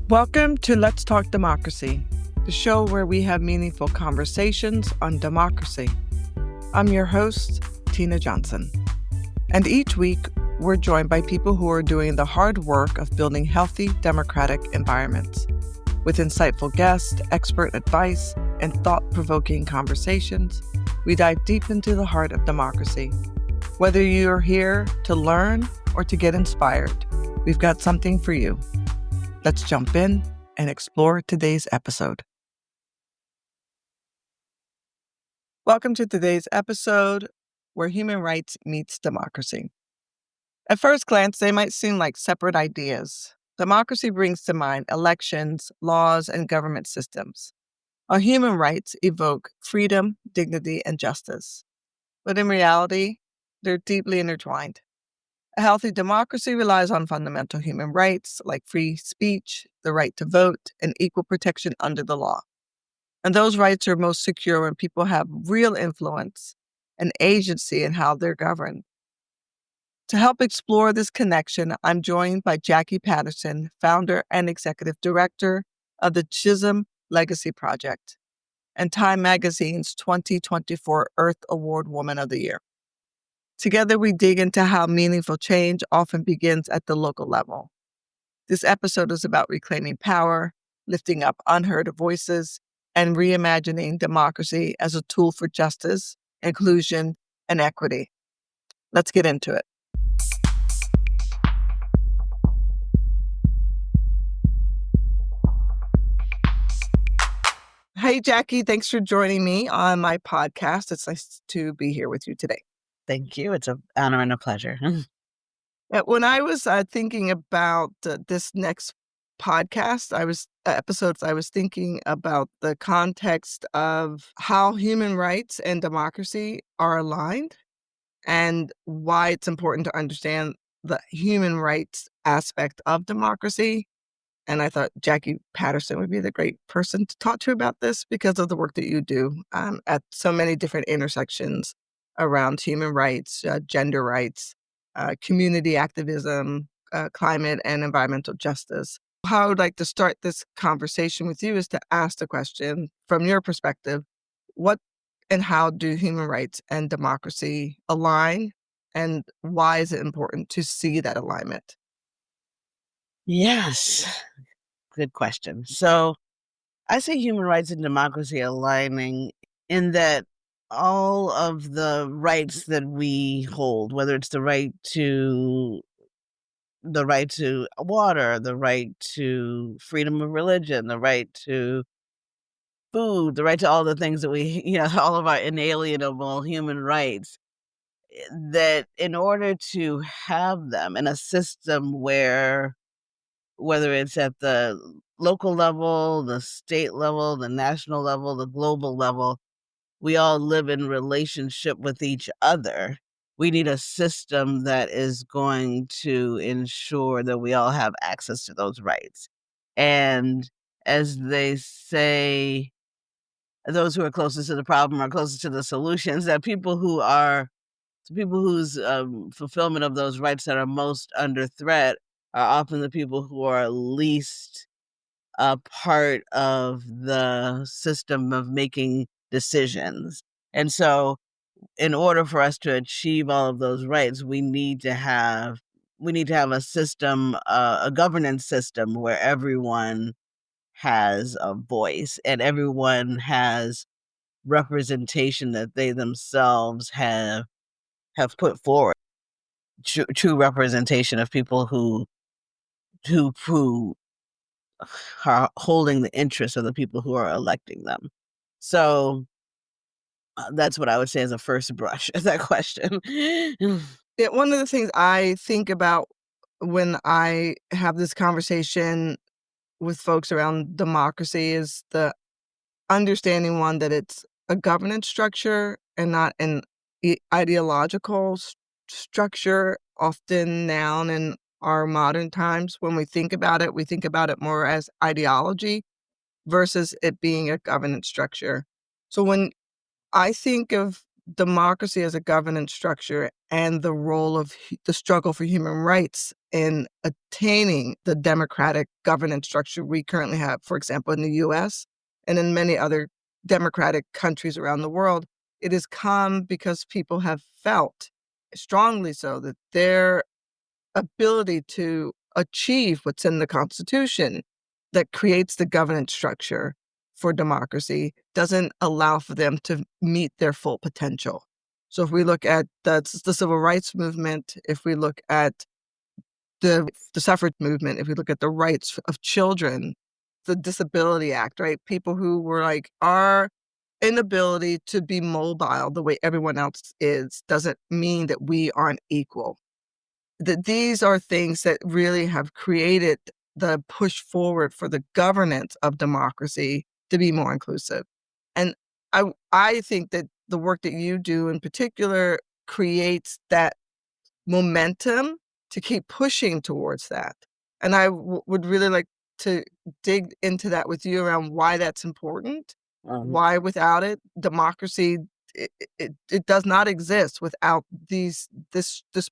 Welcome to Let's Talk Democracy, the show where we have meaningful conversations on democracy. I'm your host, Tina Johnson. And each week, we're joined by people who are doing the hard work of building healthy democratic environments. With insightful guests, expert advice, and thought-provoking conversations, we dive deep into the heart of democracy. Whether you're here to learn or to get inspired, we've got something for you. Let's jump in and explore today's episode. Welcome to today's episode, where human rights meets democracy. At first glance, they might seem like separate ideas. Democracy brings to mind elections, laws, and government systems, while human rights evoke freedom, dignity, and justice. But in reality, they're deeply intertwined. A healthy democracy relies on fundamental human rights like free speech, the right to vote, and equal protection under the law. And those rights are most secure when people have real influence and agency in how they're governed. To help explore this connection, I'm joined by Jacqui Patterson, founder and executive director of the Chisholm Legacy Project and Time Magazine's 2024 Earth Award Woman of the Year. Together, we dig into how meaningful change often begins at the local level. This episode is about reclaiming power, lifting up unheard voices, and reimagining democracy as a tool for justice, inclusion, and equity. Let's get into it. Hey, Jacqui, thanks for joining me on my podcast. It's nice to be here with you today. Thank you. It's an honor and a pleasure. When I was thinking about this next podcast, I was thinking about the context of how human rights and democracy are aligned and why it's important to understand the human rights aspect of democracy. And I thought Jacqui Patterson would be the great person to talk to about this because of the work that you do at so many different intersections around human rights, gender rights, community activism, climate and environmental justice. How I would like to start this conversation with you is to ask the question, from your perspective, what and how do human rights and democracy align, and why is it important to see that alignment? Yes. Good question. So I see human rights and democracy aligning in that all of the rights that we hold, whether it's the right to water, the right to freedom of religion, the right to food, the right to all the things that we, all of our inalienable human rights, that in order to have them in a system where, whether it's at the local level, the state level, the national level, the global level, we all live in relationship with each other. We need a system that is going to ensure that we all have access to those rights. And as they say, those who are closest to the problem are closest to the solutions, that people whose fulfillment of those rights that are most under threat are often the people who are least a part of the system of making decisions. And so in order for us to achieve all of those rights, we need to have a system, a governance system where everyone has a voice and everyone has representation that they themselves have put forward. True representation of people who are holding the interests of the people who are electing them. So that's what I would say as a first brush at that question. One of the things I think about when I have this conversation with folks around democracy is the understanding, one, that it's a governance structure and not an ideological structure. Often now in our modern times, when we think about it more as ideology versus it being a governance structure. So when I think of democracy as a governance structure and the role of the struggle for human rights in attaining the democratic governance structure we currently have, for example, in the US and in many other democratic countries around the world. It has come because people have felt strongly so that their ability to achieve what's in the Constitution that creates the governance structure for democracy doesn't allow for them to meet their full potential. So if we look at the civil rights movement, if we look at the suffrage movement, if we look at the rights of children, the Disability Act, right? People who were like, our inability to be mobile the way everyone else is doesn't mean that we aren't equal. That these are things that really have created the push forward for the governance of democracy to be more inclusive. And I think that the work that you do in particular creates that momentum to keep pushing towards that. And I would really like to dig into that with you around why that's important, Um, why without it, democracy it does not exist without this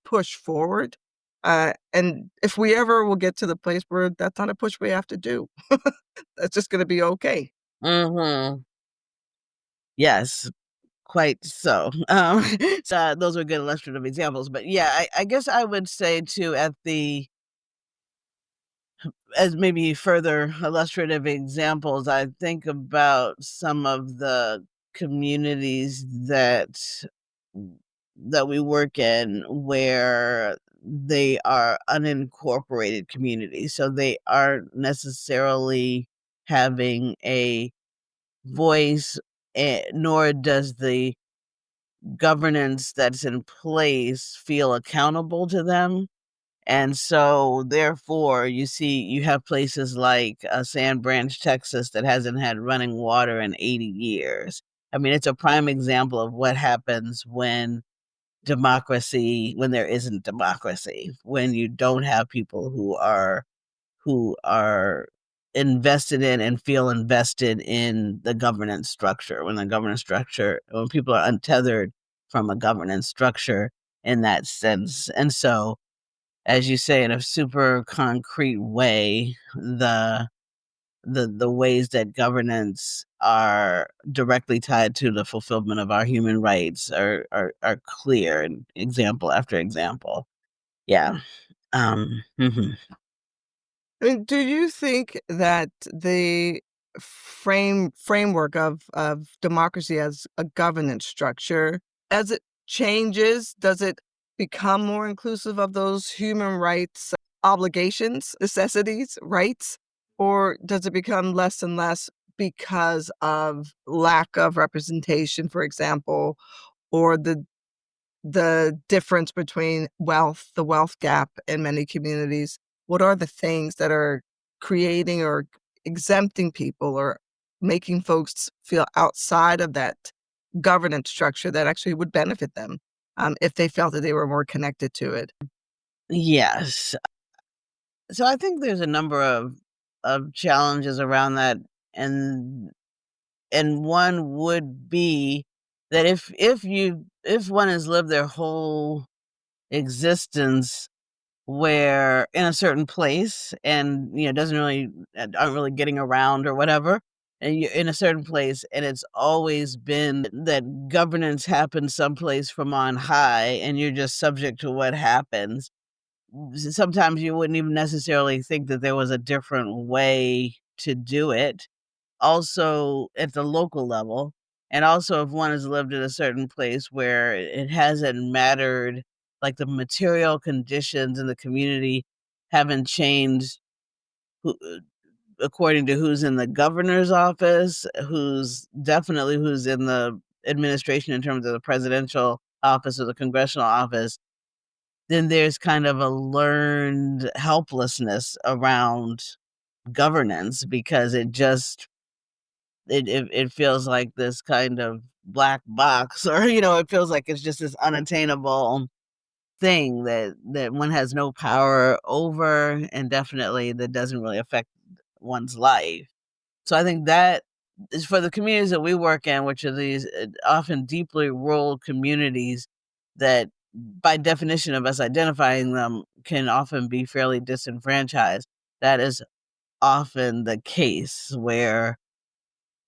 push forward. And if we ever will get to the place where that's not a push we have to do, that's just going to be okay. mhm. Yes, quite so. So those were good illustrative examples. But yeah, I guess I would say too, at the as maybe further illustrative examples, I think about some of the communities that we work in where they are unincorporated communities. So they aren't necessarily having a voice, nor does the governance that's in place feel accountable to them. And so, therefore, you have places like Sand Branch, Texas, that hasn't had running water in 80 years. I mean, it's a prime example of what happens when there isn't democracy, when you don't have people who are invested in and feel invested in the governance structure, when people are untethered from a governance structure in that sense. And so, as you say, in a super concrete way, the ways that governance are directly tied to the fulfillment of our human rights are clear, and example after example. Yeah. Mhm. I mean, do you think that the framework of democracy as a governance structure, as it changes, does it become more inclusive of those human rights obligations, necessities, rights, or does it become less and less because of lack of representation, for example, or the difference between wealth, the wealth gap in many communities? What are the things that are creating or exempting people or making folks feel outside of that governance structure that actually would benefit them if they felt that they were more connected to it? Yes. So I think there's a number of challenges around that, and one would be that if one has lived their whole existence where in a certain place, and doesn't really aren't really getting around or whatever, and you're in a certain place and it's always been that governance happens someplace from on high and you're just subject to what happens. Sometimes you wouldn't even necessarily think that there was a different way to do it, also at the local level. And also, if one has lived in a certain place where it hasn't mattered, like the material conditions in the community haven't changed, who, according to who's in the governor's office, who's in the administration in terms of the presidential office or the congressional office, then there's kind of a learned helplessness around governance, because it feels like this kind of black box, or it feels like it's just this unattainable thing that one has no power over, and definitely that doesn't really affect one's life. So I think that is for the communities that we work in, which are these often deeply rural communities that by definition of us identifying them, can often be fairly disenfranchised. That is often the case where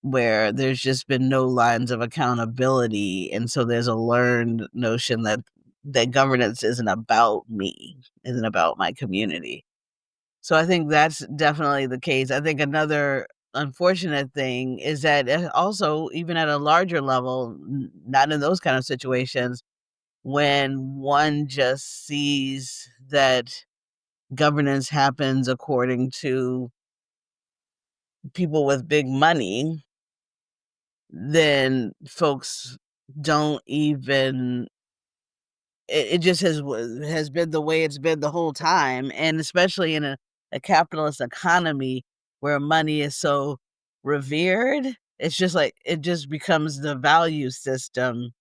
there's just been no lines of accountability, and so there's a learned notion that governance isn't about me, isn't about my community. So I think that's definitely the case. I think another unfortunate thing is that also, even at a larger level, not in those kind of situations, when one just sees that governance happens according to people with big money, then folks don't even it just has been the way it's been the whole time, and especially in a capitalist economy where money is so revered, it's just like it just becomes the value system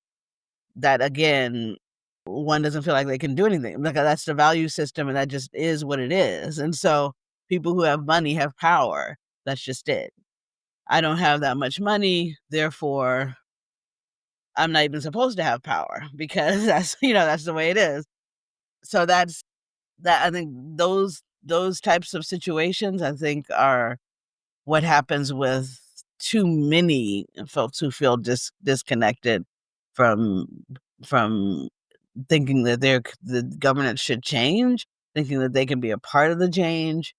that, again, one doesn't feel like they can do anything. Like, that's the value system, and that just is what it is. And so people who have money have power. That's just it. I don't have that much money, therefore I'm not even supposed to have power because that's the way it is. So that I think those types of situations, I think, are what happens with too many folks who feel disconnected from from thinking that the government should change, thinking that they can be a part of the change,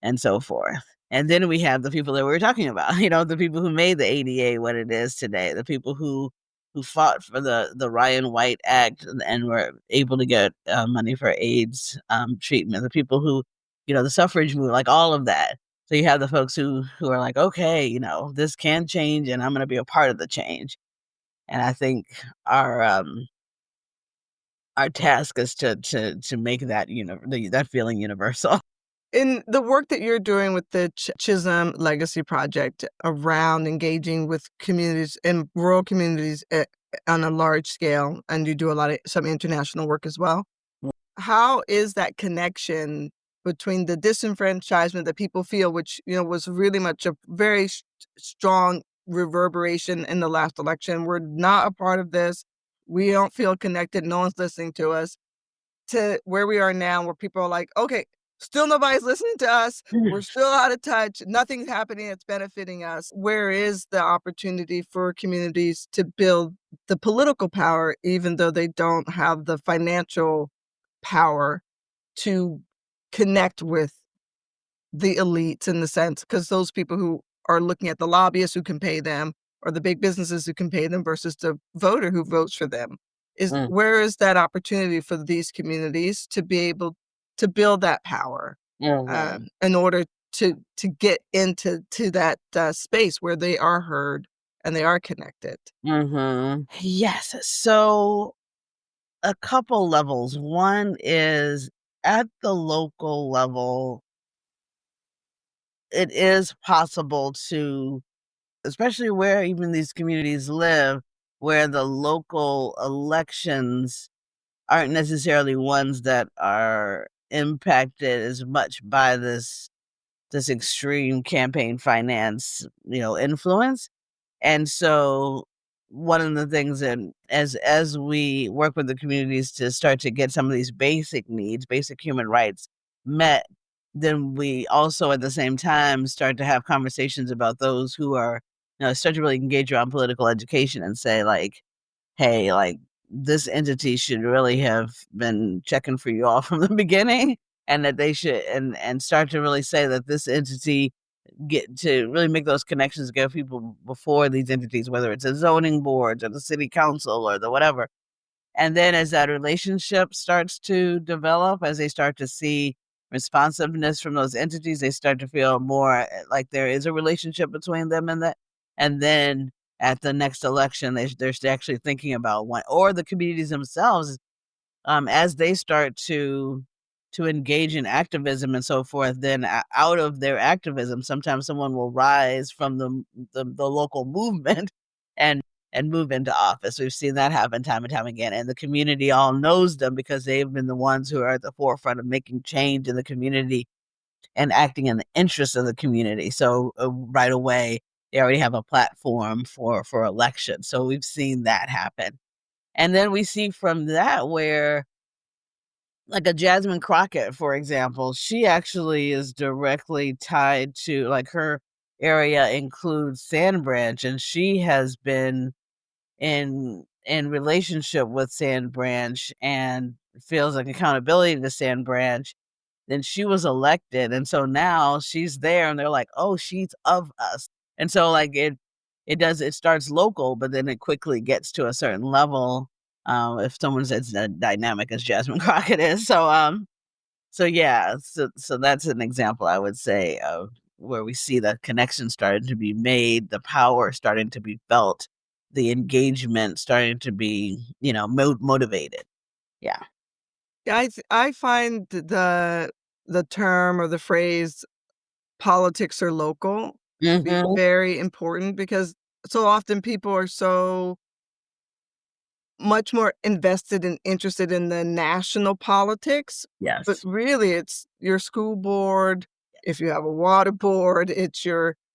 and so forth. And then we have the people that we were talking about, the people who made the ADA what it is today, the people who fought for the Ryan White Act and were able to get money for AIDS treatment, the people who, the suffrage movement, like all of that. So you have the folks who are like, okay, this can change, and I'm going to be a part of the change. And I think our our task is to make that that feeling universal. In the work that you're doing with the Chisholm Legacy Project around engaging with communities in rural communities on a large scale, and you do some international work as well, how is that connection between the disenfranchisement that people feel, which was really much a very strong reverberation in the last election? We're not a part of this. We don't feel connected. No one's listening to us. To where we are now, where people are like, okay, still nobody's listening to us. We're still out of touch. Nothing's happening that's benefiting us. Where is the opportunity for communities to build the political power, even though they don't have the financial power to connect with the elites, in the sense, because those people who are looking at the lobbyists who can pay them, or the big businesses who can pay them, versus the voter who votes for them, Mm, where is that opportunity for these communities to be able to build that power, mhm, in order to get into that space where they are heard and they are connected? mhm. Yes. So a couple levels. One is at the local level, it is possible to, especially where even these communities live, where the local elections aren't necessarily ones that are impacted as much by this extreme campaign finance, influence. And so one of the things that as we work with the communities to start to get some of these basic needs, basic human rights met, then we also at the same time start to have conversations about those who are, start to really engage around political education and say, like, hey, like, this entity should really have been checking for you all from the beginning, and that they should and start to really say that this entity, get to really make those connections, get people before these entities, whether it's a zoning boards or the city council or the whatever. And then as that relationship starts to develop, as they start to see responsiveness from those entities, they start to feel more like there is a relationship between them and that. And then at the next election, they're actually thinking about one, or the communities themselves, as they start to engage in activism and so forth, then out of their activism, sometimes someone will rise from the local movement and move into office. We've seen that happen time and time again, and the community all knows them because they've been the ones who are at the forefront of making change in the community and acting in the interest of the community. So right away, they already have a platform for election. So we've seen that happen. And then we see from that where, like, a Jasmine Crockett, for example, she actually is directly tied to, like, her area includes Sand Branch, and she has been in relationship with Sand Branch and feels like accountability to Sand Branch. Then she was elected, and so now she's there, and they're like, "Oh, she's of us." And so, like, it starts local, but then it quickly gets to a certain level, if someone's as dynamic as Jasmine Crockett is. So yeah, so that's an example, I would say, of where we see the connection starting to be made, the power starting to be felt, the engagement starting to be, motivated. Yeah. Yeah, I find the term or the phrase "politics are local" to be Mhm. very important because so often people are so much more invested and interested in the national politics, but Yes. really it's your school board, if you have a water board, it's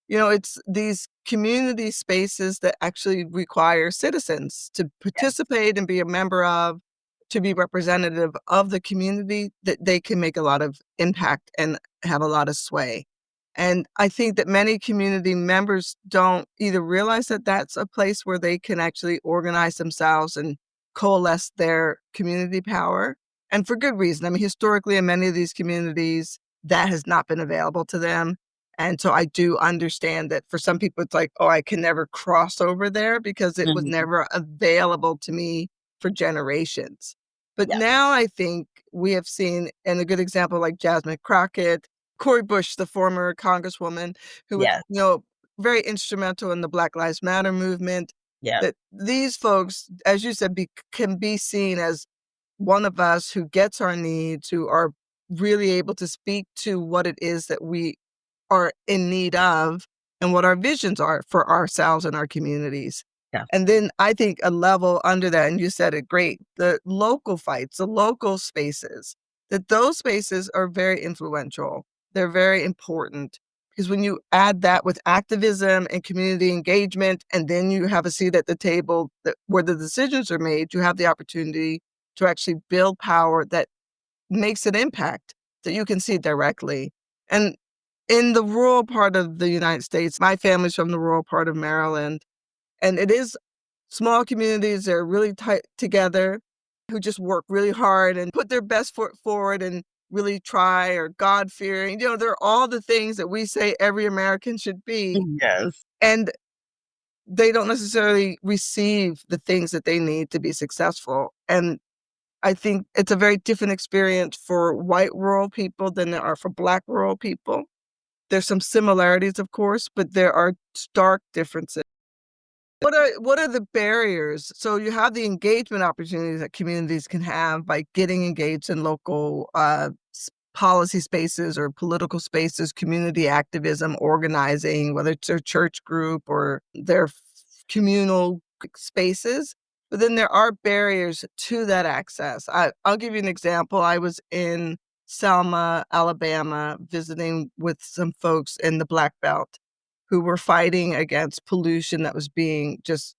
it's these community spaces that actually require citizens to Yes. participate and be a member of, to be representative of the community, that they can make a lot of impact and have a lot of sway. And I think that many community members don't either realize that that's a place where they can actually organize themselves and coalesce their community power, and for good reason. I mean, historically, in many of these communities, that has not been available to them. And so I do understand that for some people, it's like, oh, I can never cross over there because it was Mhm. never available to me for generations. But Yeah. now I think we have seen, and a good example like Jasmine Crockett, Cori Bush, the former congresswoman, who was, Yes. very instrumental in the Black Lives Matter movement, Yeah. that these folks, as you said, can be seen as one of us who gets our needs, who are really able to speak to what it is that we are in need of and what our visions are for ourselves and our communities. Yeah. And then I think a level under that, and you said it great, the local fights, the local spaces, that those spaces are very influential. They're very important because when you add that with activism and community engagement, and then you have a seat at the table where the decisions are made, you have the opportunity to actually build power that makes an impact that you can see directly. And in the rural part of the United States, my family's from the rural part of Maryland, and it is small communities that are really tight together, who just work really hard and put their best foot forward and really try, or God-fearing. They're all the things that we say every American should be, Yes. and they don't necessarily receive the things that they need to be successful. And I think it's a very different experience for white rural people than there are for Black rural people. There's some similarities, of course, but there are stark differences. What are the barriers? So you have the engagement opportunities that communities can have by getting engaged in local, policy spaces or political spaces, community activism, organizing, whether it's their church group or their communal spaces. But then there are barriers to that access. I'll give you an example. I was in Selma, Alabama, visiting with some folks in the Black Belt who were fighting against pollution that was being just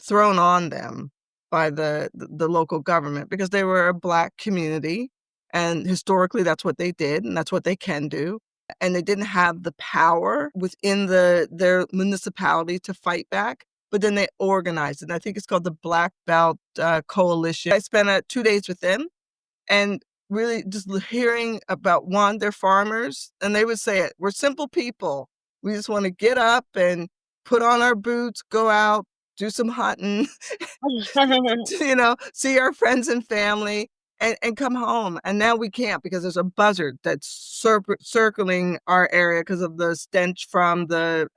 thrown on them by the local government because they were a Black community, and historically, that's what they did, and that's what they can do, and they didn't have the power within their municipality to fight back, but then they organized, and I think it's called the Black Belt, Coalition. I spent, 2 days with them, and really just hearing about, one, they're farmers, and they would say it, "We're simple people. We just wanna get up and put on our boots, go out, do some hunting, see our friends and family, and come home." And now we can't because there's a buzzard that's circling our area because of the stench from the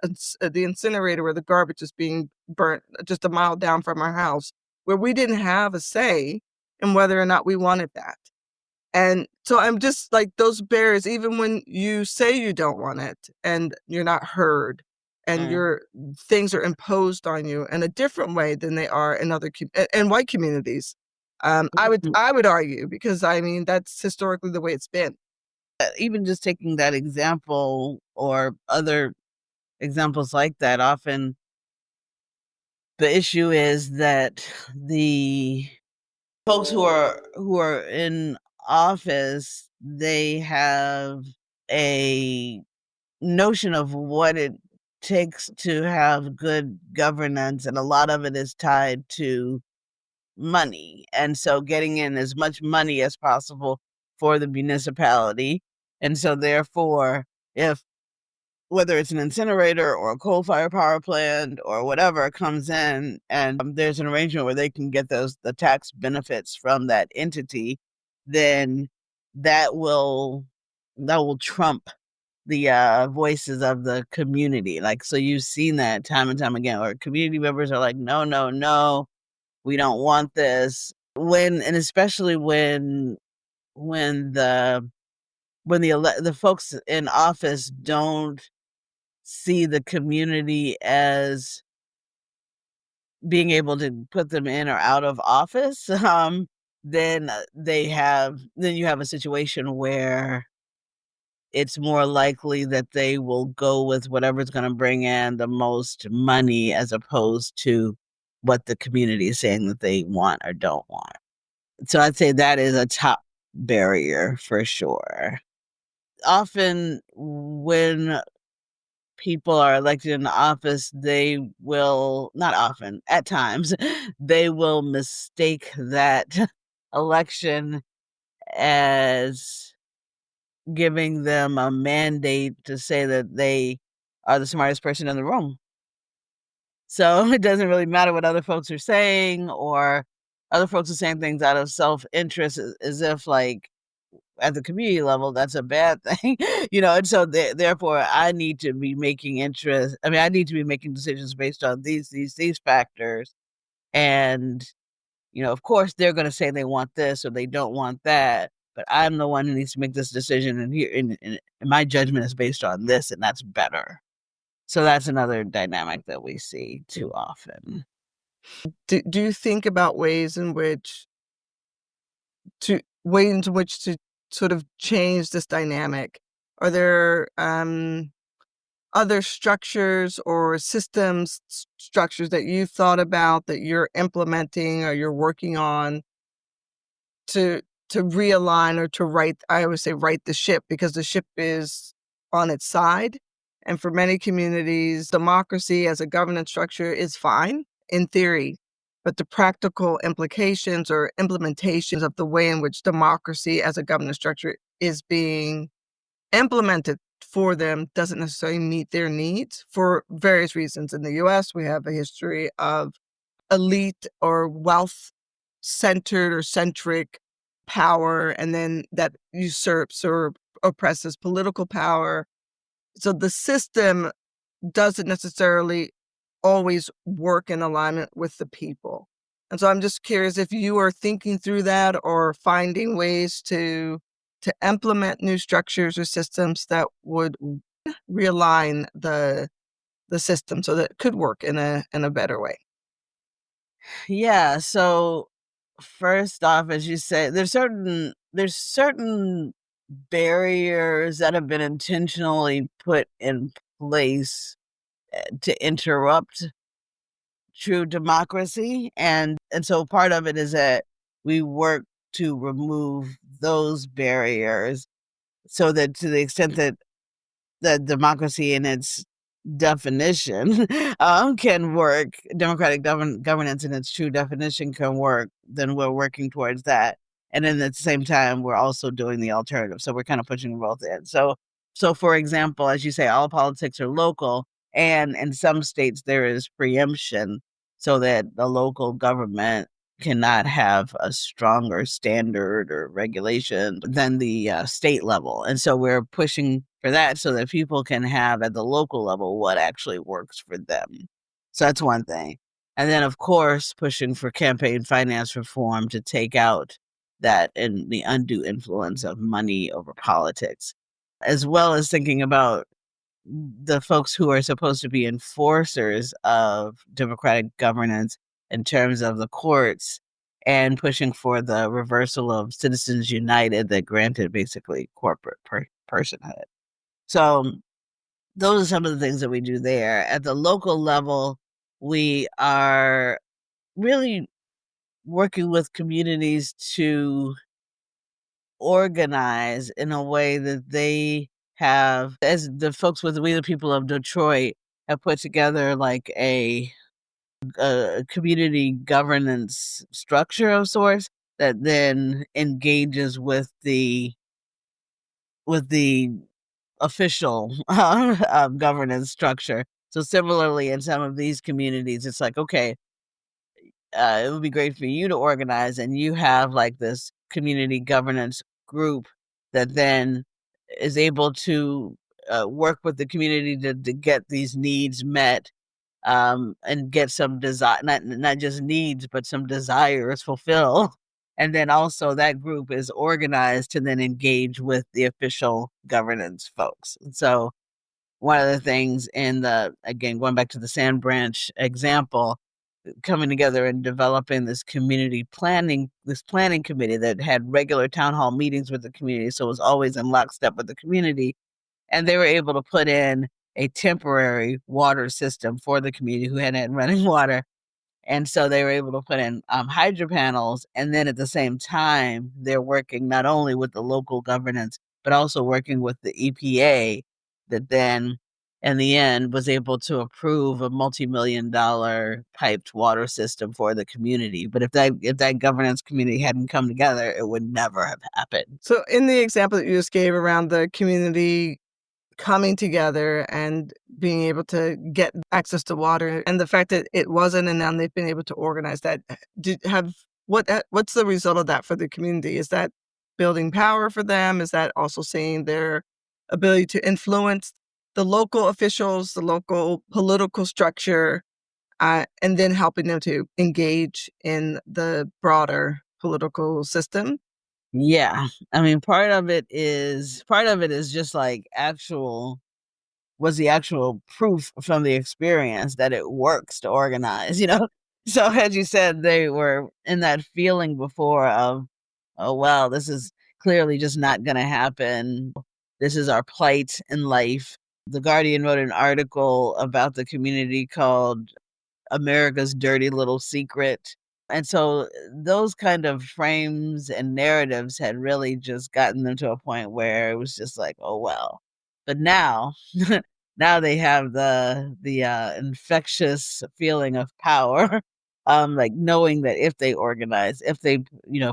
incinerator where the garbage is being burnt just a mile down from our house, where we didn't have a say in whether or not we wanted that. And so I'm just like those barriers, even when you say you don't want it and you're not heard and Mm. your things are imposed on you in a different way than they are in other in white communities. Mhm. I would argue because I mean that's historically the way it's been. Even just taking that example or other examples like that, often The issue is that the folks who are in office, they have a notion of what it takes to have good governance, and a lot of it is tied to money. And so getting in as much money as possible for the municipality. And so therefore, if whether it's an incinerator or a coal-fired power plant or whatever comes in, and there's an arrangement where they can get the tax benefits from that entity, then that will trump the voices of the community. Like, so you've seen that time and time again, where community members are like, no, no, no, we don't want this. And especially when the folks in office don't see the community as being able to put them in or out of office, then you have a situation where it's more likely that they will go with whatever's going to bring in the most money, as opposed to what the community is saying that they want or don't want. So I'd say that is a top barrier for sure. Often when people are elected in office, they will, not often, at times, they will mistake that election as giving them a mandate to say that they are the smartest person in the room. So it doesn't really matter what other folks are saying, or other folks are saying things out of self-interest, as if, like, at the community level, that's a bad thing, and so therefore I need to be I need to be making decisions based on these factors. And, of course they're going to say they want this or they don't want that, but I'm the one who needs to make this decision. And here, and my judgment is based on this, and that's better. So that's another dynamic that we see too often. Do you think about ways in which to sort of change this dynamic? Are there other structures or structures that you've thought about that you're implementing or you're working on to realign or to right, I always say right the ship, because the ship is on its side. And for many communities, democracy as a governance structure is fine in theory, but the practical implications or implementations of the way in which democracy as a governance structure is being implemented for them doesn't necessarily meet their needs for various reasons. In the US, we have a history of elite or wealth centered or centric power, and then that usurps or oppresses political power. So the system doesn't necessarily always work in alignment with the people. And so I'm just curious if you are thinking through that or finding ways to implement new structures or systems that would realign the system so that it could work in a better way. Yeah, so first off, as you say, there's certain barriers that have been intentionally put in place to interrupt true democracy. And so part of it is that we work to remove those barriers, so that to the extent that democracy in its definition can work, democratic governance in its true definition can work, then we're working towards that. And then at the same time, we're also doing the alternative. So we're kind of pushing both in. So for example, as you say, all politics are local, and in some states there is preemption, so that the local government cannot have a stronger standard or regulation than the state level. And so we're pushing for that, so that people can have at the local level what actually works for them. So that's one thing. And then, of course, pushing for campaign finance reform to take out that and the undue influence of money over politics, as well as thinking about the folks who are supposed to be enforcers of democratic governance in terms of the courts, and pushing for the reversal of Citizens United that granted basically corporate personhood. So those are some of the things that we do there. At the local level, we are really working with communities to organize in a way that they have, as the folks with We the People of Detroit have put together like a community governance structure of sorts that then engages with the official governance structure. So similarly, in some of these communities, it's like, okay, it would be great for you to organize, and you have like this community governance group that then is able to work with the community to get these needs met, and get some desire, not just needs, but some desires fulfilled. And then also that group is organized to then engage with the official governance folks. And so one of the things in the, again, going back to the Sand Branch example, coming together and developing this planning committee that had regular town hall meetings with the community. So it was always in lockstep with the community. And they were able to put in a temporary water system for the community who hadn't had running water. And so they were able to put in hydro panels. And then at the same time, they're working not only with the local governance, but also working with the EPA that then, in the end, was able to approve a multi-million-dollar piped water system for the community. But if that governance community hadn't come together, it would never have happened. So, in the example that you just gave around the community coming together and being able to get access to water, and the fact that it wasn't, and now they've been able to organize that, what's the result of that for the community? Is that building power for them? Is that also seeing their ability to influence the local officials, the local political structure, and then helping them to engage in the broader political system? Yeah. I mean, part of it is just like the actual proof from the experience that it works to organize, you know? So as you said, they were in that feeling before of, oh well, this is clearly just not gonna happen. This is our plight in life. The Guardian wrote an article about the community called America's Dirty Little Secret. And so those kind of frames and narratives had really just gotten them to a point where it was just like, oh well. But now, now they have the infectious feeling of power, like knowing that if they organize, if they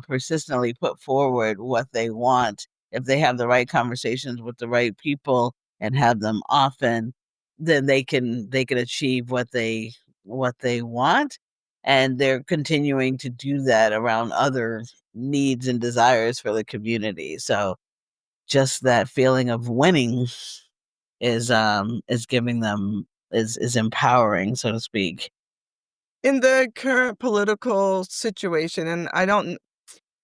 persistently put forward what they want, if they have the right conversations with the right people and have them often, then they can achieve what they want, and they're continuing to do that around other needs and desires for the community. So just that feeling of winning is giving them is empowering, so to speak. In the current political situation, and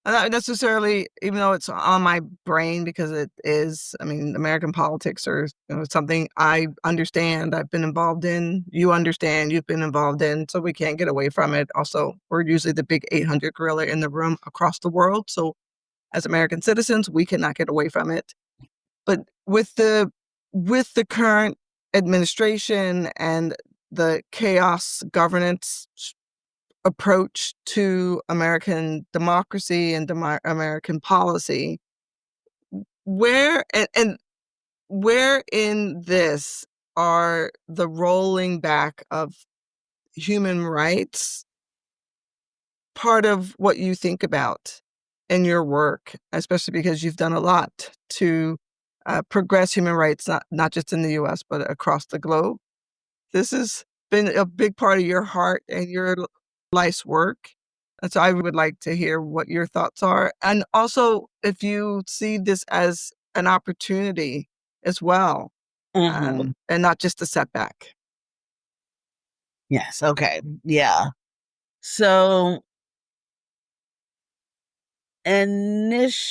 not necessarily, even though it's on my brain because it is, I mean, American politics are, something I understand, I've been involved in, you understand, you've been involved in, so we can't get away from it. Also, we're usually the big 800 gorilla in the room across the world. So as American citizens, we cannot get away from it. But with the current administration and the chaos governance approach to American democracy and American policy, and where in this are the rolling back of human rights part of what you think about in your work, especially because you've done a lot to progress human rights, not just in the US, but across the globe? This has been a big part of your heart and your life's work. And so I would like to hear what your thoughts are. And also, if you see this as an opportunity as well, Mhm. and not just a setback. Yes, okay. Yeah. So initially,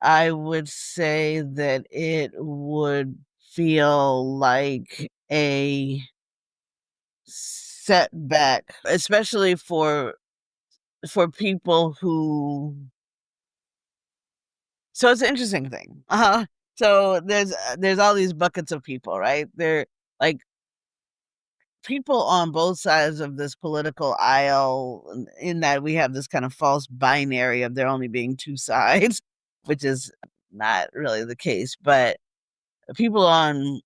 I would say that it would feel like a setback, especially for people who. So it's an interesting thing. So there's all these buckets of people, right? They're like people on both sides of this political aisle, in that we have this kind of false binary of there only being two sides, which is not really the case, but people on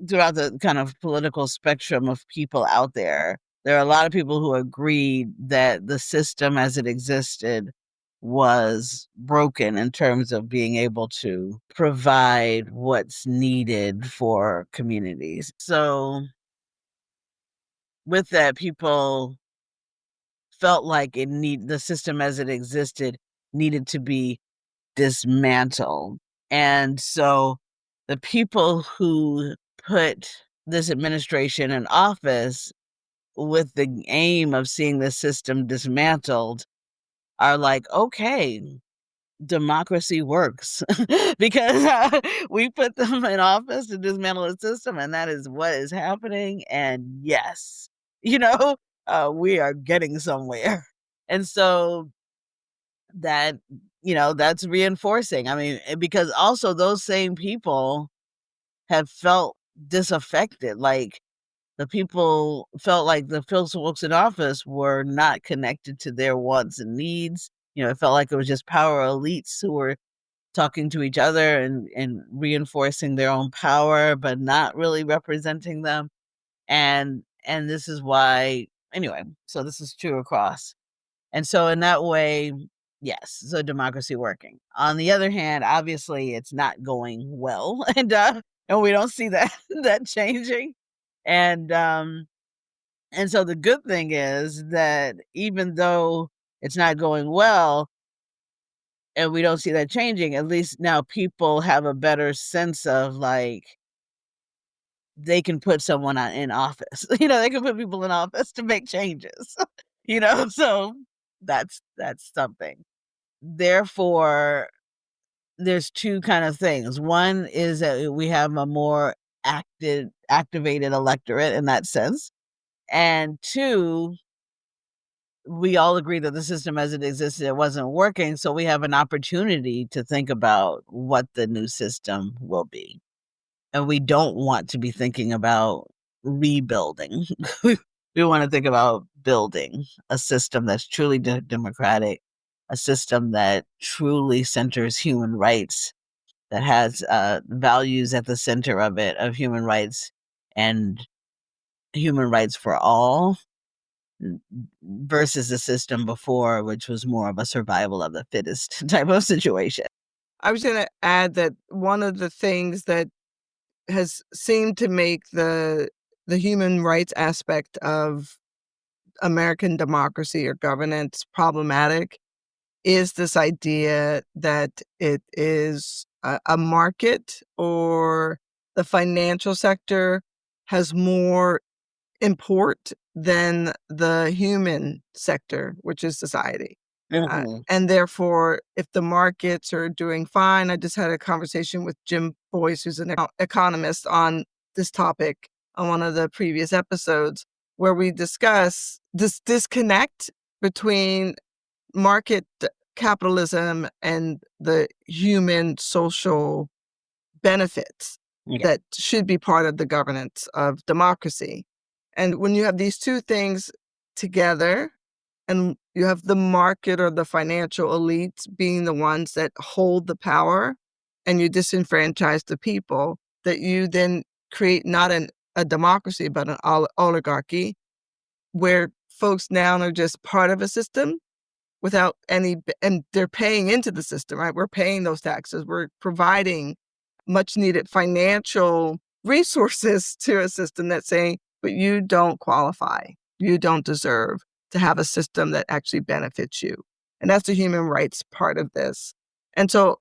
throughout the kind of political spectrum of people out there, there are a lot of people who agreed that the system as it existed was broken in terms of being able to provide what's needed for communities. So with that, people felt like the system as it existed needed to be dismantled. And so the people who put this administration in office with the aim of seeing the system dismantled are like, okay, democracy works because we put them in office to dismantle the system, and that is what is happening. And yes, you know, we are getting somewhere. And so that, that's reinforcing. I mean, because also those same people have felt disaffected. Like the people felt like the folks in office were not connected to their wants and needs. It felt like it was just power elites who were talking to each other and reinforcing their own power, but not really representing them. And this is why, anyway, so this is true across. And so in that way, yes, so democracy working. On the other hand, obviously it's not going well. And we don't see that that changing. And and so the good thing is that even though it's not going well and we don't see that changing, at least now people have a better sense of like they can put someone in office. They can put people in office to make changes. So that's something. Therefore, there's two kind of things. One is that we have a more activated electorate in that sense. And two, we all agree that the system as it existed, it wasn't working. So we have an opportunity to think about what the new system will be. And we don't want to be thinking about rebuilding. We want to think about building a system that's truly democratic, a system that truly centers human rights, that has values at the center of it, of human rights and human rights for all, versus the system before, which was more of a survival of the fittest type of situation. I was going to add that one of the things that has seemed to make the human rights aspect of American democracy or governance problematic is this idea that it is a market, or the financial sector has more import than the human sector, which is society. Mhm. And therefore, if the markets are doing fine, I just had a conversation with Jim Boyce, who's an economist, on this topic on one of the previous episodes, where we discuss this disconnect between market capitalism and the human social benefits Yeah. that should be part of the governance of democracy. And when you have these two things together, and you have the market or the financial elites being the ones that hold the power, and you disenfranchise the people, that you then create not a democracy, but an oligarchy, where folks now are just part of a system without any, and they're paying into the system, right? We're paying those taxes. We're providing much needed financial resources to a system that's saying, but you don't qualify. You don't deserve to have a system that actually benefits you. And that's the human rights part of this. And so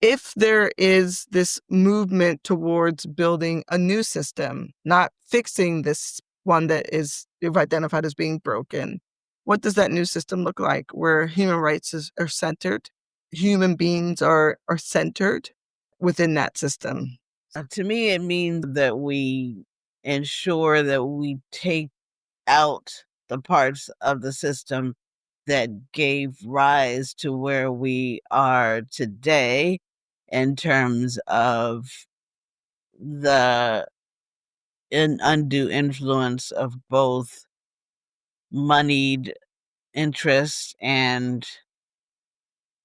if there is this movement towards building a new system, not fixing this one that is you've identified as being broken, what does that new system look like, where human rights are centered, human beings are centered within that system? To me, it means that we ensure that we take out the parts of the system that gave rise to where we are today in terms of the an undue influence of both moneyed interests and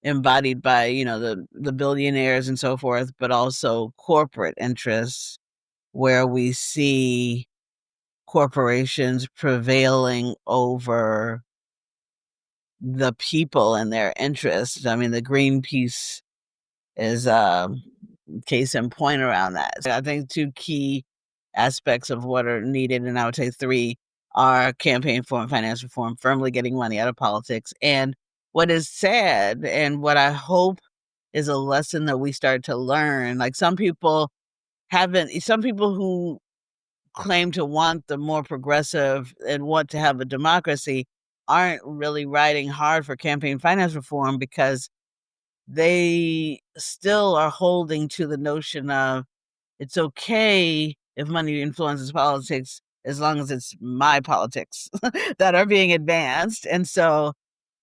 embodied by, the billionaires and so forth, but also corporate interests, where we see corporations prevailing over the people and their interests. I mean, the Greenpeace is case in point around that. So I think two key aspects of what are needed, and I would say three, are campaign reform, finance reform, firmly getting money out of politics. And what is sad, and what I hope is a lesson that we start to learn, like some people who claim to want the more progressive and want to have a democracy aren't really riding hard for campaign finance reform, because they still are holding to the notion of it's okay if money influences politics as long as it's my politics that are being advanced. And so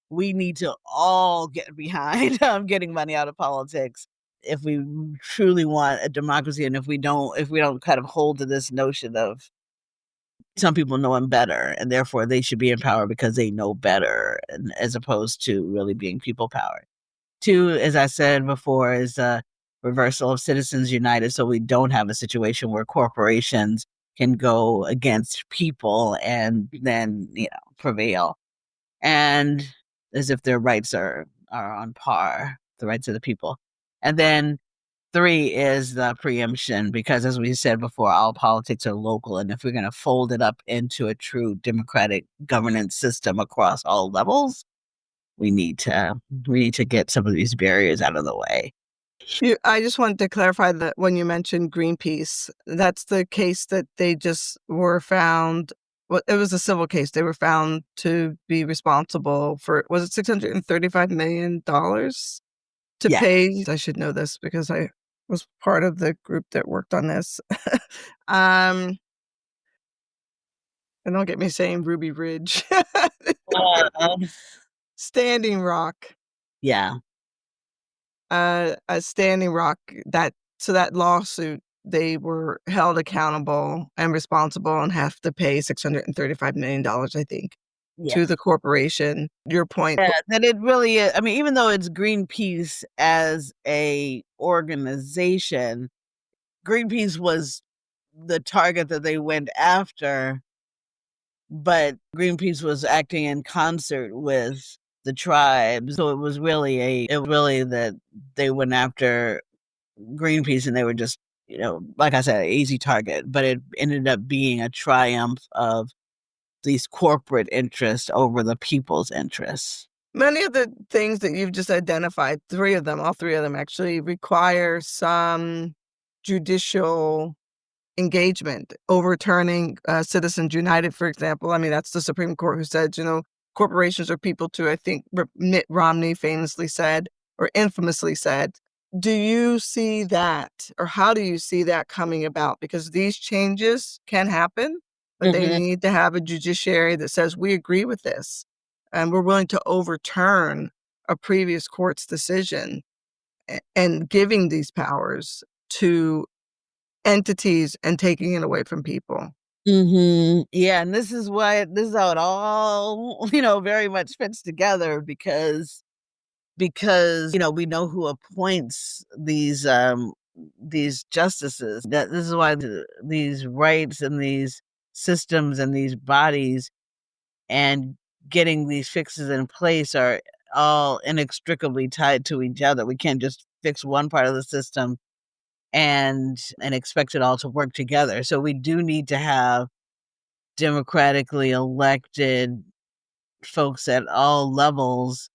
we need to all get behind getting money out of politics if we truly want a democracy, and if we don't kind of hold to this notion of some people know him better and therefore they should be in power because they know better, as opposed to really being people powered. Two, as I said before, is a reversal of Citizens United, so we don't have a situation where corporations can go against people and then, prevail. And as if their rights are on par, the rights of the people. And then three is the preemption, because as we said before, all politics are local. And if we're going to fold it up into a true democratic governance system across all levels, we need to get some of these barriers out of the way. I just wanted to clarify that when you mentioned Greenpeace, that's the case that they just were found. Well, it was a civil case. They were found to be responsible for, was it $635 million to Yeah. pay? I should know this because I was part of the group that worked on this. And don't get me saying Ruby Ridge. Um, Standing Rock. yeah. A Standing Rock, that lawsuit, they were held accountable and responsible and have to pay $635 million, I think, Yeah. to the corporation. Your point. Yeah, that it really is. I mean, even though it's Greenpeace as a organization, Greenpeace was the target that they went after, but Greenpeace was acting in concert with the tribe. So it was really that they went after Greenpeace, and they were just, like I said, an easy target, but it ended up being a triumph of these corporate interests over the people's interests. Many of the things that you've just identified, all three of them actually require some judicial engagement, overturning Citizens United, for example. I mean, that's the Supreme Court who said, corporations are people too. I think Mitt Romney famously said, or infamously said. Do you see that, or how do you see that coming about? Because these changes can happen, but they Hmm. need to have a judiciary that says, we agree with this, and we're willing to overturn a previous court's decision, and giving these powers to entities and taking it away from people. Yeah, and this is how it all, very much fits together, because we know who appoints these justices. That this is why these rights and these systems and these bodies and getting these fixes in place are all inextricably tied to each other. We can't just fix one part of the system and expect it all to work together. So we do need to have democratically elected folks at all levels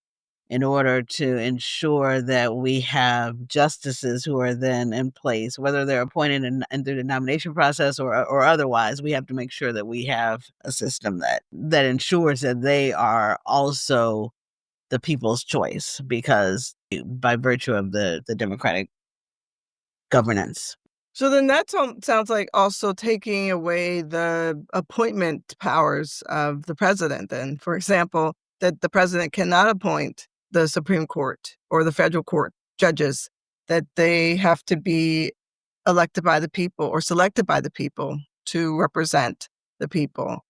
in order to ensure that we have justices who are then in place, whether they're appointed in through the nomination process or otherwise. We have to make sure that we have a system that ensures that they are also the people's choice, because by virtue of the democratic governance. So then that sounds like also taking away the appointment powers of the president. Then, for example, that the president cannot appoint the Supreme Court or the federal court judges, that they have to be elected by the people or selected by the people. to represent the people.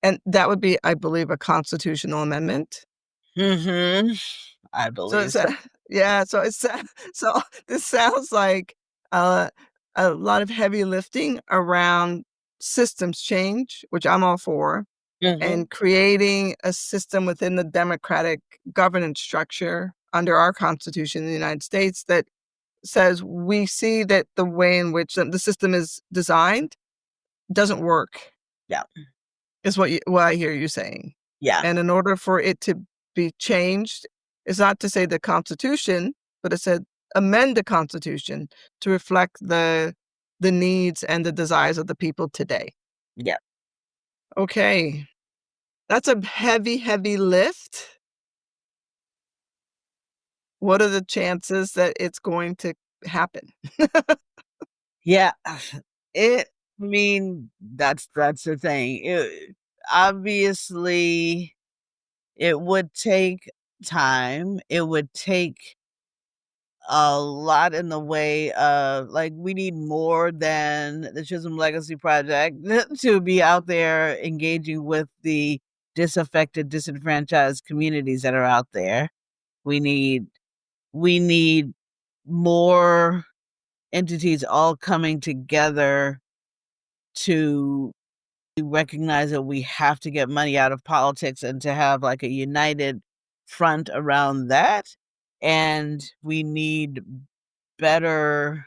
And that would be, I believe, a constitutional amendment. Mhm. I So believe it's so. yeah, so it's so this sounds like uh, a lot of heavy lifting around systems change, which I'm all for, Mhm. and creating a system within the democratic governance structure under our Constitution in the United States that says we see that the way in which the system is designed doesn't work, Yeah. is what I hear you saying. Yeah. And in order for it to be changed, it's not to say the Constitution, but it said amend the Constitution to reflect the needs and the desires of the people today. Yeah. Okay, that's a heavy, heavy lift. What are the chances that it's going to happen? Yeah. It I mean, that's the thing. Obviously, it would take time. It would take a lot in the way of like, we need more than the Chisholm Legacy Project to be out there engaging with the disaffected, disenfranchised communities that are out there. We need we need more entities all coming together to recognize that we have to get money out of politics and to have like a united front around that. And we need better,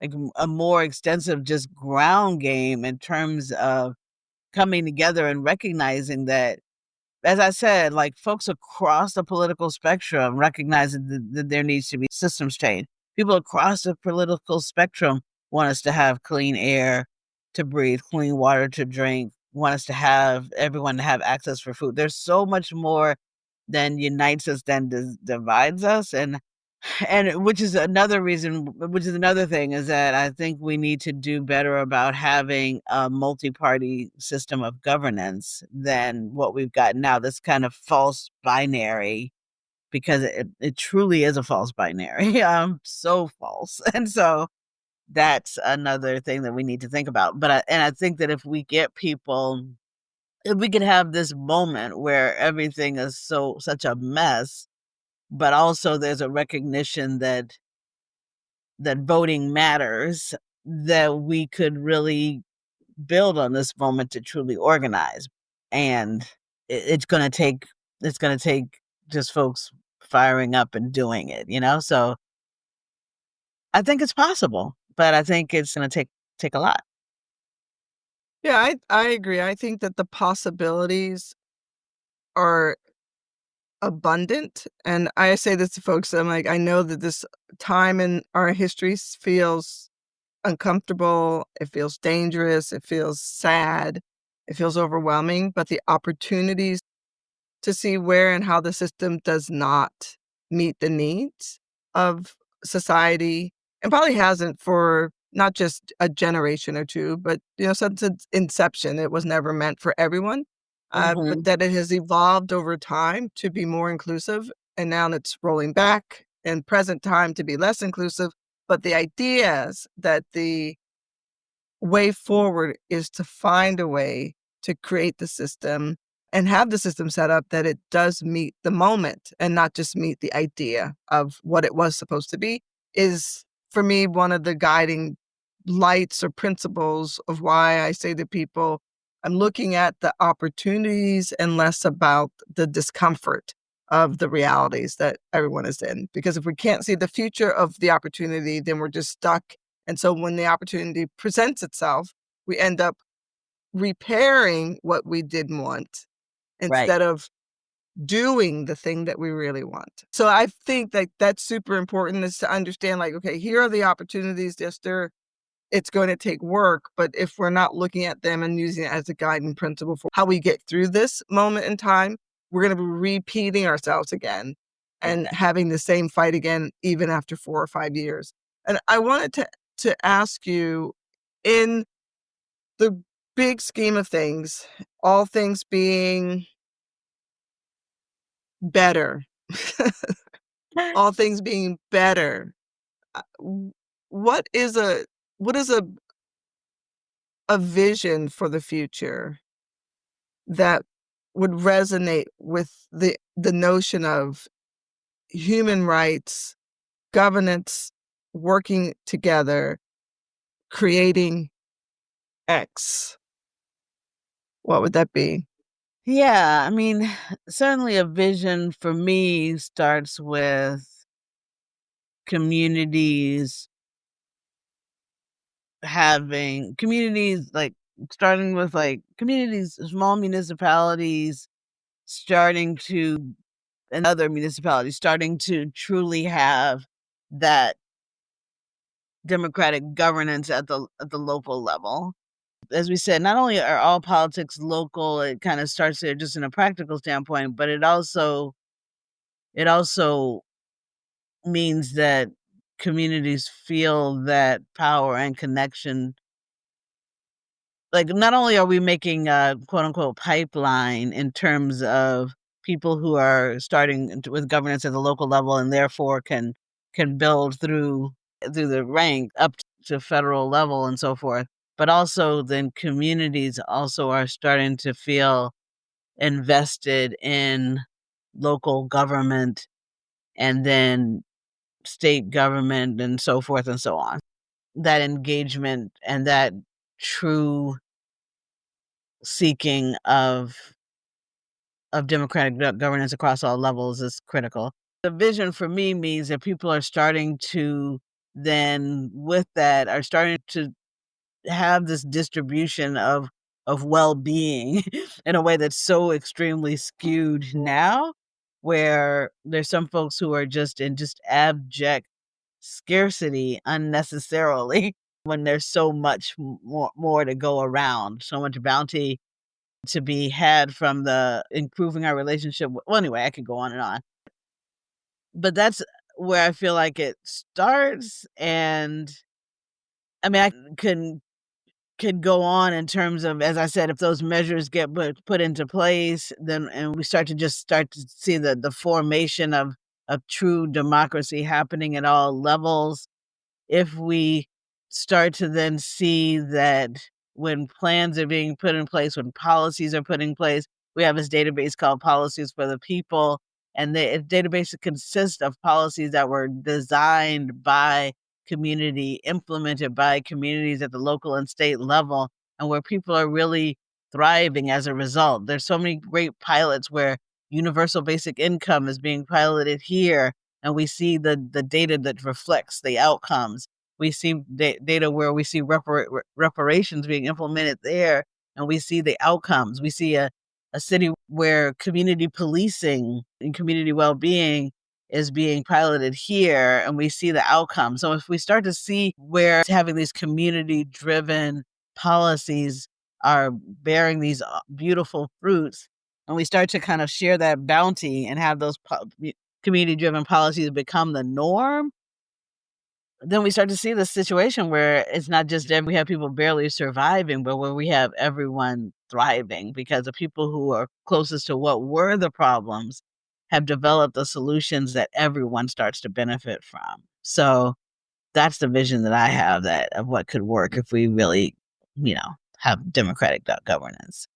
like a more extensive just ground game in terms of coming together and recognizing that, as I said, like folks across the political spectrum recognizing that there needs to be systems change. People across the political spectrum want us to have clean air to breathe, clean water to drink, want us to have everyone to have access for food. There's so much more than unites us than divides us. And which is another reason, which is another thing, is that I think we need to do better about having a multi-party system of governance than what we've got now. This kind of false binary, because it truly is a false binary, so false. And so that's another thing that we need to think about. I think that if we get people, if we could have this moment where everything is such a mess, but also there's a recognition that voting matters, that we could really build on this moment to truly organize. And it's going to take, it's going to take just folks firing up and doing it, you know? So I think it's possible, but I think it's going to take a lot. Yeah, I agree. I think that the possibilities are abundant, and I say this to folks, I'm like, I know that this time in our history feels uncomfortable, it feels dangerous, it feels sad, it feels overwhelming, but the opportunities to see where and how the system does not meet the needs of society, and probably hasn't for not just a generation or two, but since its inception, it was never meant for everyone. But Hmm. that it has evolved over time to be more inclusive, and now it's rolling back in present time to be less inclusive. But the ideas that the way forward is to find a way to create the system and have the system set up that it does meet the moment and not just meet the idea of what it was supposed to be, is for me one of the guiding lights or principles of why I say to people, I'm looking at the opportunities and less about the discomfort of the realities that everyone is in. Because if we can't see the future of the opportunity, then we're just stuck. And so when the opportunity presents itself, we end up repairing what we didn't want Right. instead of doing the thing that we really want. So I think that that's super important, is to understand, like, okay, here are the opportunities. Yes, it's going to take work, but if we're not looking at them and using it as a guiding principle for how we get through this moment in time, we're going to be repeating ourselves again and Yeah. having the same fight again, even after 4 or 5 years. And I wanted to ask you, in the big scheme of things, all things being better, all things being better, what is a what is a vision for the future that would resonate with the notion of human rights, governance, working together, creating X, what would that be? Yeah, I mean, certainly a vision for me starts with communities having communities like starting with like communities, small municipalities starting to and other municipalities starting to truly have that democratic governance at the local level. As we said, not only are all politics local, it kind of starts there just in a practical standpoint, but it also means that communities feel that power and connection. Like, not only are we making a quote unquote pipeline in terms of people who are starting with governance at the local level and therefore can build through the rank up to federal level and so forth, but also then communities also are starting to feel invested in local government and then state government and so forth and so on. That engagement and that true seeking of democratic governance across all levels is critical. The vision for me means that people are starting to then with that are starting to have this distribution of well-being in a way that's so extremely skewed now, where there's some folks who are just in just abject scarcity unnecessarily when there's so much more to go around, so much bounty to be had from the improving our relationship. Well, anyway, I could go on and on, but that's where I feel like it starts. And I mean, I can go on in terms of, as I said, if those measures get put into place, then and we start to see the formation of true democracy happening at all levels. If we start to then see that when plans are being put in place, when policies are put in place, we have this database called Policies for the People. And the database consists of policies that were designed by community, implemented by communities at the local and state level, and where people are really thriving as a result. There's so many great pilots where universal basic income is being piloted here, and we see the data that reflects the outcomes. We see data where we see reparations being implemented there, and we see the outcomes. We see a city where community policing and community well-being is being piloted here, and we see the outcomes. So if we start to see where having these community-driven policies are bearing these beautiful fruits, and we start to kind of share that bounty and have those community-driven policies become the norm, then we start to see the situation where it's not just we have people barely surviving, but where we have everyone thriving because the people who are closest to what were the problems have developed the solutions that everyone starts to benefit from. So that's the vision that I have that of what could work if we really, have democratic governance.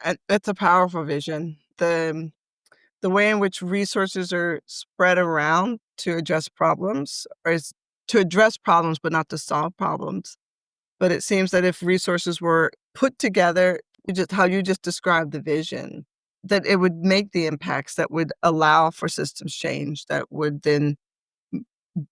And that's a powerful vision. The way in which resources are spread around to address problems, or is to address problems, but not to solve problems. But it seems that if resources were put together, just how you just described the vision, that it would make the impacts that would allow for systems change that would then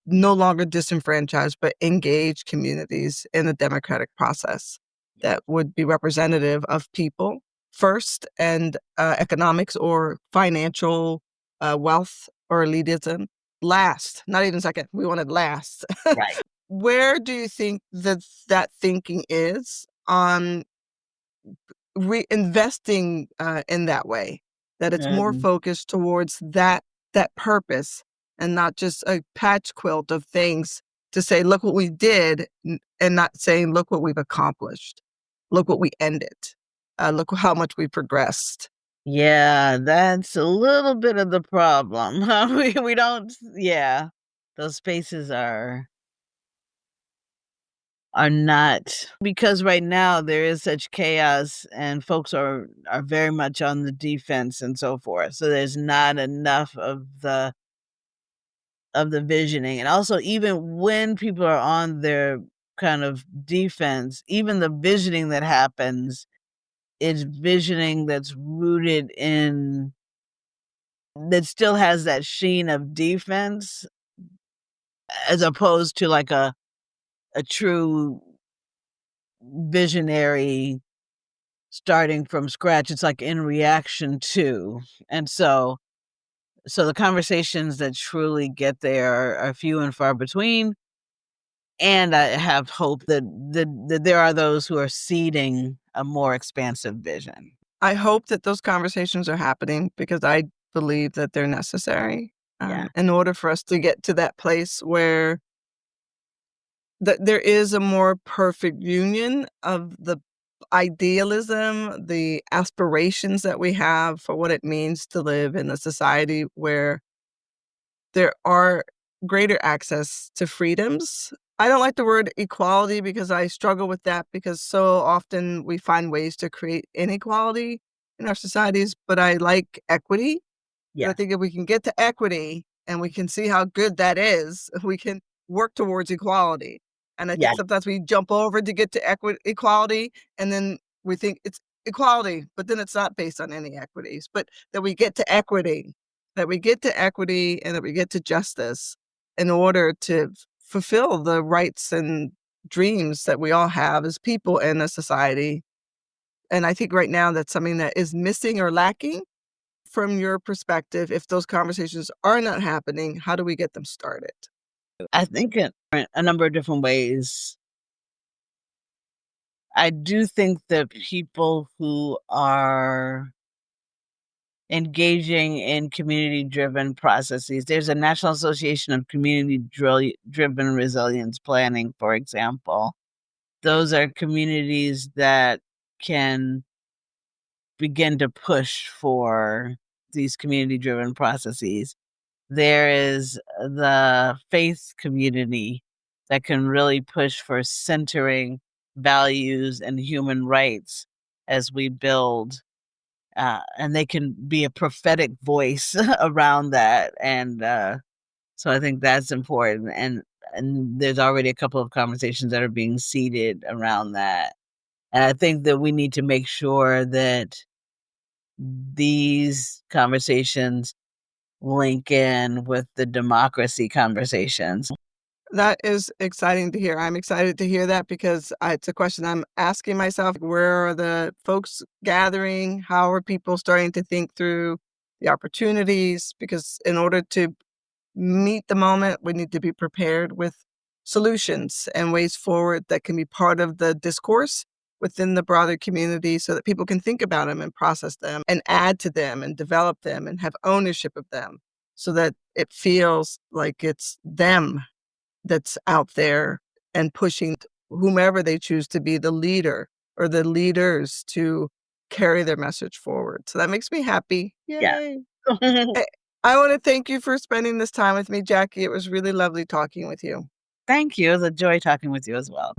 no longer disenfranchise, but engage communities in the democratic process that would be representative of people first and economics or financial wealth or elitism last, not even second. We want it last. Right. Where do you think that thinking is on reinvesting in that way, that it's more Mm. focused towards that purpose and not just a patch quilt of things to say, look what we did, and not saying, look what we've accomplished, look what we ended, look how much we progressed. Yeah, that's a little bit of the problem. We don't, yeah, those spaces are not, because right now there is such chaos and folks are very much on the defense and so forth. So there's not enough of the visioning. And also, even when people are on their kind of defense, even the visioning that happens is visioning that's rooted in, that still has that sheen of defense, as opposed to like a true visionary starting from scratch. It's like in reaction to. And so the conversations that truly get there are few and far between. And I have hope that there are those who are seeding a more expansive vision. I hope that those conversations are happening because I believe that they're necessary Yeah. in order for us to get to that place where there is a more perfect union of the idealism, the aspirations that we have for what it means to live in a society where there are greater access to freedoms. I don't like the word equality because I struggle with that because so often we find ways to create inequality in our societies, but I like equity. And I Yeah. think if we can get to equity and we can see how good that is, we can work towards equality. And I Yeah. think sometimes we jump over to get to equality, and then we think it's equality, but then it's not based on any equities. But that we get to equity, that we get to equity, and that we get to justice in order to fulfill the rights and dreams that we all have as people in a society. And I think right now that's something that is missing or lacking. From your perspective, if those conversations are not happening, how do we get them started? I think in a number of different ways. I do think that people who are engaging in community-driven processes, there's a National Association of Community-Driven Resilience Planning, for example. Those are communities that can begin to push for these community-driven processes. There is the faith community that can really push for centering values and human rights as we build, and they can be a prophetic voice around that. And so I think that's important. And there's already a couple of conversations that are being seeded around that. And I think that we need to make sure that these conversations link in with the democracy conversations. That is exciting to hear. I'm excited to hear that because it's a question I'm asking myself. Where are the folks gathering? How are people starting to think through the opportunities? Because in order to meet the moment, we need to be prepared with solutions and ways forward that can be part of the discourse within the broader community so that people can think about them and process them and add to them and develop them and have ownership of them so that it feels like it's them that's out there and pushing whomever they choose to be the leader or the leaders to carry their message forward. So that makes me happy. Yeah. Yay. I I want to thank you for spending this time with me, Jacqui. It was really lovely talking with you. Thank you. It was a joy talking with you as well.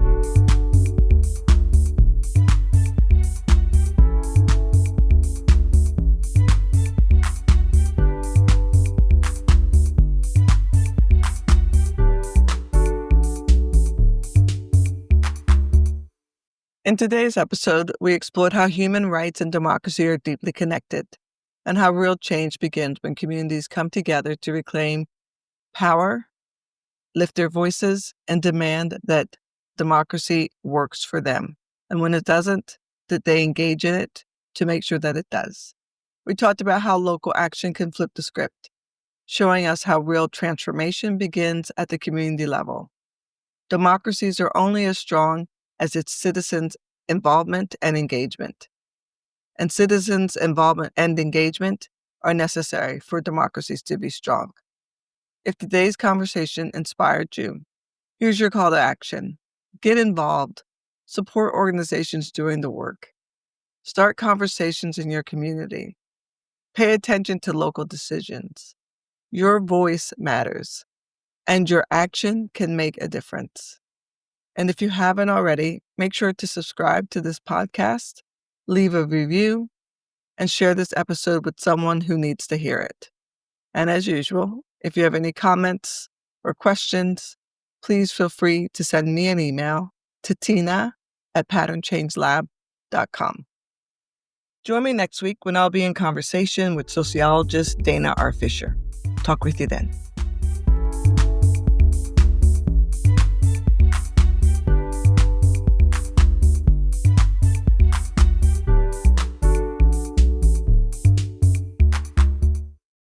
In today's episode, we explored how human rights and democracy are deeply connected and how real change begins when communities come together to reclaim power, lift their voices, and demand that democracy works for them. And when it doesn't, that they engage in it to make sure that it does. We talked about how local action can flip the script, showing us how real transformation begins at the community level. Democracies are only as strong as its citizens' involvement and engagement. And citizens' involvement and engagement are necessary for democracies to be strong. If today's conversation inspired you, here's your call to action. Get involved. Support organizations doing the work. Start conversations in your community. Pay attention to local decisions. Your voice matters, and your action can make a difference. And if you haven't already, make sure to subscribe to this podcast, leave a review, and share this episode with someone who needs to hear it. And as usual, if you have any comments or questions, please feel free to send me an email to tina@patternchangelab.com. Join me next week when I'll be in conversation with sociologist Dana R. Fisher. Talk with you then.